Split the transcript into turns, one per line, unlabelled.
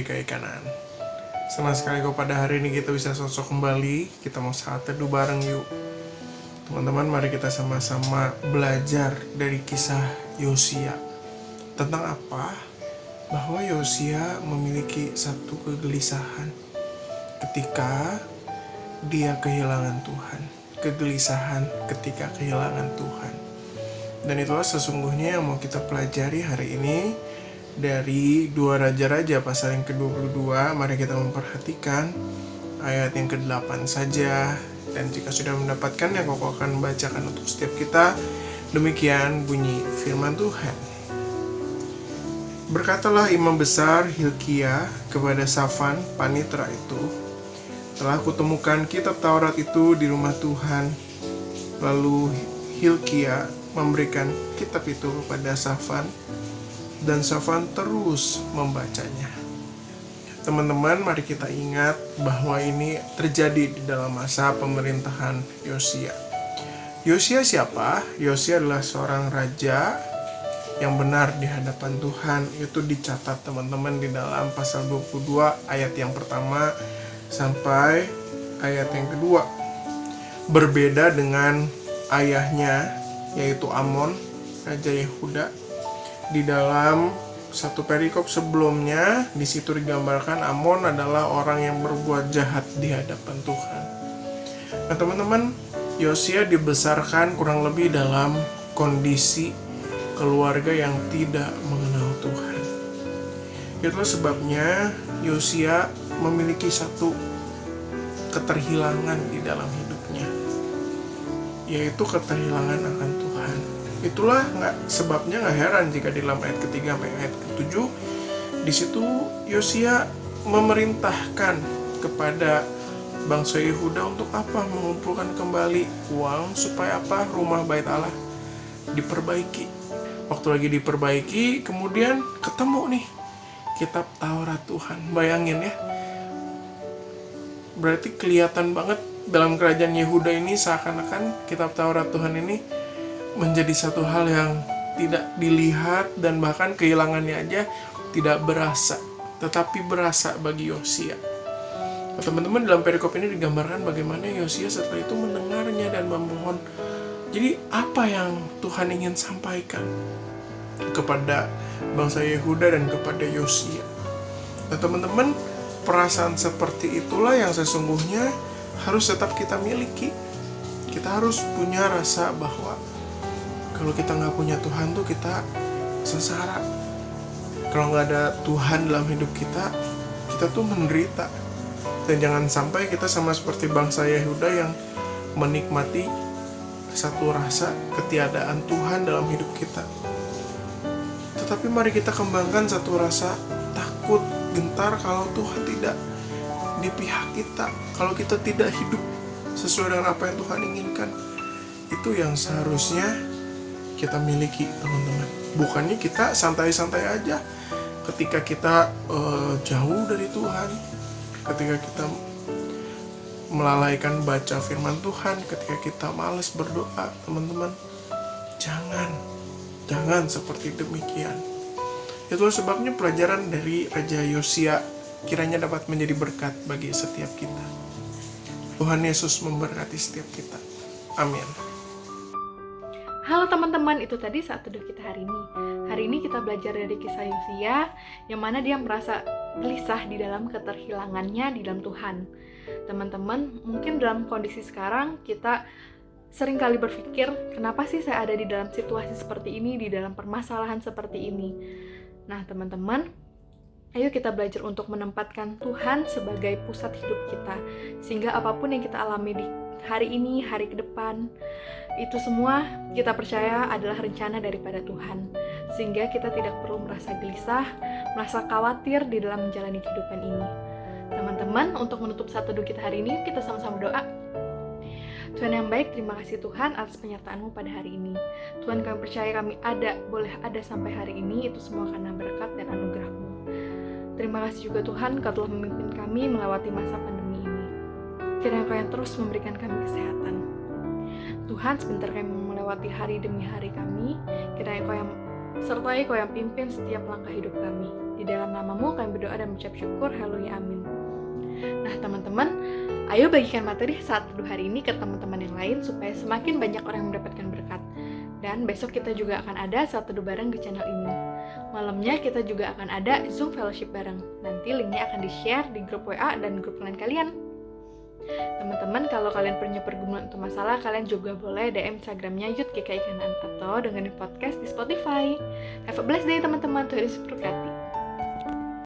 GKI Kanan. Senang sekali kok pada hari ini kita bisa sosok kembali. Kita mau saat teduh bareng yuk. Teman-teman, mari kita sama-sama belajar dari kisah Yosia. Tentang apa? Bahwa Yosia memiliki satu kegelisahan ketika dia kehilangan Tuhan. Kegelisahan ketika kehilangan Tuhan. Dan itulah sesungguhnya yang mau kita pelajari hari ini dari 2 Raja-Raja pasal yang ke-22. Mari kita memperhatikan ayat yang ke-8 saja. Dan jika sudah mendapatkannya, Koko akan membacakan untuk setiap kita. Demikian bunyi firman Tuhan. Berkatalah imam besar Hilkia kepada Safan, panitera itu, telah kutemukan kitab Taurat itu di rumah Tuhan. Lalu Hilkia memberikan kitab itu kepada Safan, dan Safan terus membacanya. Teman-teman, mari kita ingat bahwa ini terjadi di dalam masa pemerintahan Yosia. Yosia siapa? Yosia adalah seorang raja yang benar di hadapan Tuhan. Itu dicatat teman-teman di dalam pasal 22 ayat yang pertama sampai ayat yang kedua. Berbeda dengan ayahnya, yaitu Amon, Raja Yehuda. Di dalam satu perikop sebelumnya, di situ digambarkan Amon adalah orang yang berbuat jahat di hadapan Tuhan. Nah teman-teman, Yosia dibesarkan kurang lebih dalam kondisi keluarga yang tidak mengenal Tuhan. Itulah sebabnya Yosia memiliki satu keterhilangan di dalam hidupnya, yaitu keterhilangan akan Tuhan. Itulah sebabnya nggak heran jika di dalam ayat ketiga sampai ayat ke-7 di situ Yosia memerintahkan kepada bangsa Yehuda untuk apa? Mengumpulkan kembali uang supaya apa? Rumah Bait Allah diperbaiki. Waktu lagi diperbaiki, kemudian ketemu nih kitab Taurat Tuhan. Bayangin ya, berarti kelihatan banget dalam kerajaan Yehuda ini seakan-akan kitab Taurat Tuhan ini menjadi satu hal yang tidak dilihat, dan bahkan kehilangannya aja tidak berasa, tetapi berasa bagi Yosia. Nah, teman-teman, dalam perikop ini digambarkan bagaimana Yosia setelah itu mendengarnya dan memohon. Jadi apa yang Tuhan ingin sampaikan kepada bangsa Yehuda dan kepada Yosia? Nah teman-teman, perasaan seperti itulah yang sesungguhnya harus tetap kita miliki. Kita harus punya rasa bahwa kalau kita nggak punya Tuhan tuh kita sengsara. Kalau nggak ada Tuhan dalam hidup kita tuh menderita. Dan jangan sampai kita sama seperti bangsa Yehuda yang menikmati satu rasa ketiadaan Tuhan dalam hidup kita. Tetapi mari kita kembangkan satu rasa takut, gentar kalau Tuhan tidak di pihak kita, kalau kita tidak hidup sesuai dengan apa yang Tuhan inginkan. Itu yang seharusnya kita miliki, teman-teman. Bukannya kita santai-santai aja ketika kita jauh dari Tuhan, ketika kita melalaikan baca firman Tuhan, ketika kita malas berdoa. Teman-teman, jangan seperti demikian. Itulah sebabnya pelajaran dari Raja Yosia kiranya dapat menjadi berkat bagi setiap kita. Tuhan Yesus memberkati setiap kita. Amin.
Halo teman-teman, itu tadi saat teduh kita hari ini. Hari ini kita belajar dari kisah Yosia, yang mana dia merasa gelisah di dalam keterhilangannya di dalam Tuhan. Teman-teman, mungkin dalam kondisi sekarang kita sering kali berpikir, kenapa sih saya ada di dalam situasi seperti ini, di dalam permasalahan seperti ini. Nah teman-teman, ayo kita belajar untuk menempatkan Tuhan sebagai pusat hidup kita, sehingga apapun yang kita alami di hari ini, hari ke depan, itu semua kita percaya adalah rencana daripada Tuhan, sehingga kita tidak perlu merasa gelisah, merasa khawatir di dalam menjalani kehidupan ini. Teman-teman, untuk menutup satu teduh kita hari ini, kita sama-sama doa. Tuhan yang baik, terima kasih Tuhan atas penyertaan-Mu pada hari ini. Tuhan, kami percaya kami boleh ada sampai hari ini, itu semua karena berkat dan anugerah-Mu. Terima kasih juga Tuhan, Kau telah memimpin kami melewati masa pandemi ini. Kiranya Kau yang terus memberikan kami kesehatan. Tuhan, sebentar kami melewati hari demi hari kami, kiranya Kau yang Sertai Kau yang pimpin setiap langkah hidup kami. Di dalam nama-Mu kami berdoa dan mengucap syukur. Haleluya, amin. Nah teman-teman, ayo bagikan materi saat teduh hari ini ke teman-teman yang lain supaya semakin banyak orang yang mendapatkan berkat. Dan besok kita juga akan ada saat teduh bareng di channel ini. Malamnya kita juga akan ada Zoom fellowship bareng. Nanti linknya akan di-share di grup WA dan grup lain kalian. Teman-teman, kalau kalian punya pergumulan atau masalah, kalian juga boleh DM Instagramnya Youth GKI Kanan atau dengerin podcast di Spotify. Have a blessed day teman-teman, Tuhan Yesus berkati.